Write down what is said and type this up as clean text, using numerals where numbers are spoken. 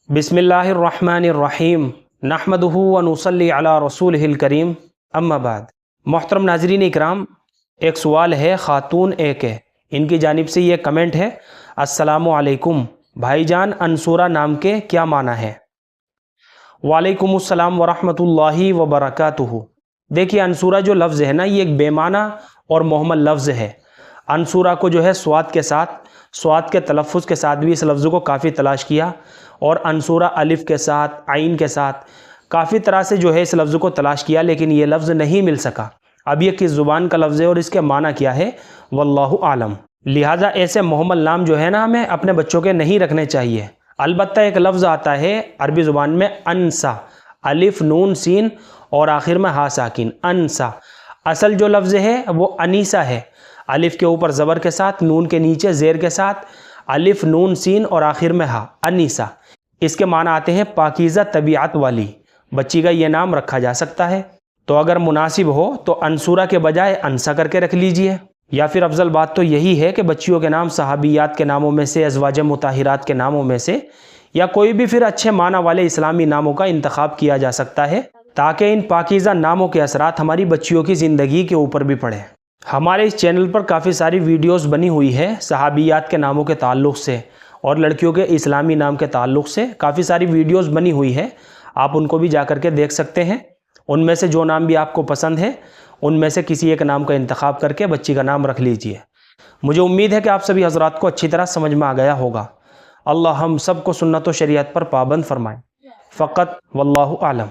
बिस्मिल्लाहिर्रहमानिर्रहीम नहमदुहु व नुसल्ली अला रसूलिहिल करीम अम्मा बाद। मोहतरम नाज़रीन इकराम, एक सवाल है, ख़ातून एक है, इनकी जानिब से ये कमेंट है, अस्सलामु अलैकुम भाईजान, अनसूरा नाम के क्या माना है? वालेकुमुस्सलाम व रहमतुल्लाहि व बरकातुहू। देखिए, अनसूरा जो लफ्ज़ है ना, ये एक बेमाना और मोहम्मद लफ्ज़ है। अनसूरा को जो है स्वाद के तलफ़ुज़ के साथ भी इस लफ्ज़ को काफ़ी तलाश किया, और अनसूरा अलिफ़ के साथ, आइन के साथ काफ़ी तरह से जो है इस लफ्ज़ को तलाश किया, लेकिन ये लफ्ज़ नहीं मिल सका। अब ये किस ज़ुबान का लफ्ज़ है और इसके माना क्या है, वल्लाहु आलम। लिहाजा ऐसे मोहम्मद नाम जो है ना, हमें अपने बच्चों के नहीं रखने चाहिए। अलबत्ता एक लफ्ज़ आता है अरबी ज़ुबान में, अनसा, अलिफ़ नून सीन और आखिर में हा साकिन, अनसा। असल जो लफ्ज़ है वो अनीसा है, अलिफ़ के ऊपर ज़बर के साथ, नून के नीचे ज़ेर के साथ, अलिफ़ नून सीन और आखिर में हा, अनीसा। इसके माना आते हैं पाकीज़ा तबीयत वाली। बच्ची का ये नाम रखा जा सकता है, तो अगर मुनासिब हो तो अनसूरा के बजाय अनसा करके रख लीजिए। या फिर अफजल बात तो यही है कि बच्चियों के नाम सहाबियात के नामों में से, अज़वाज मुताहिरात के नामों में से, या कोई भी फिर अच्छे माना वाले इस्लामी नामों का इंतखाब किया जा सकता है, ताकि इन पाकीज़ा नामों के असरात हमारी बच्चियों की ज़िंदगी के ऊपर भी पड़े। हमारे इस चैनल पर काफ़ी सारी वीडियोस बनी हुई है सहाबियात के नामों के ताल्लुक़ से, और लड़कियों के इस्लामी नाम के ताल्लुक़ से काफ़ी सारी वीडियोस बनी हुई है। आप उनको भी जा कर के देख सकते हैं। उनमें से जो नाम भी आपको पसंद है, उनमें से किसी एक नाम का इंतखाब करके बच्ची का नाम रख लीजिए। मुझे उम्मीद है कि आप सभी हजरात को अच्छी तरह समझ में आ गया होगा। अल्लाह हम सबको सुन्नत व शरीयत पर पाबंद फरमाए। फ़क़त वल्लाहु आलम।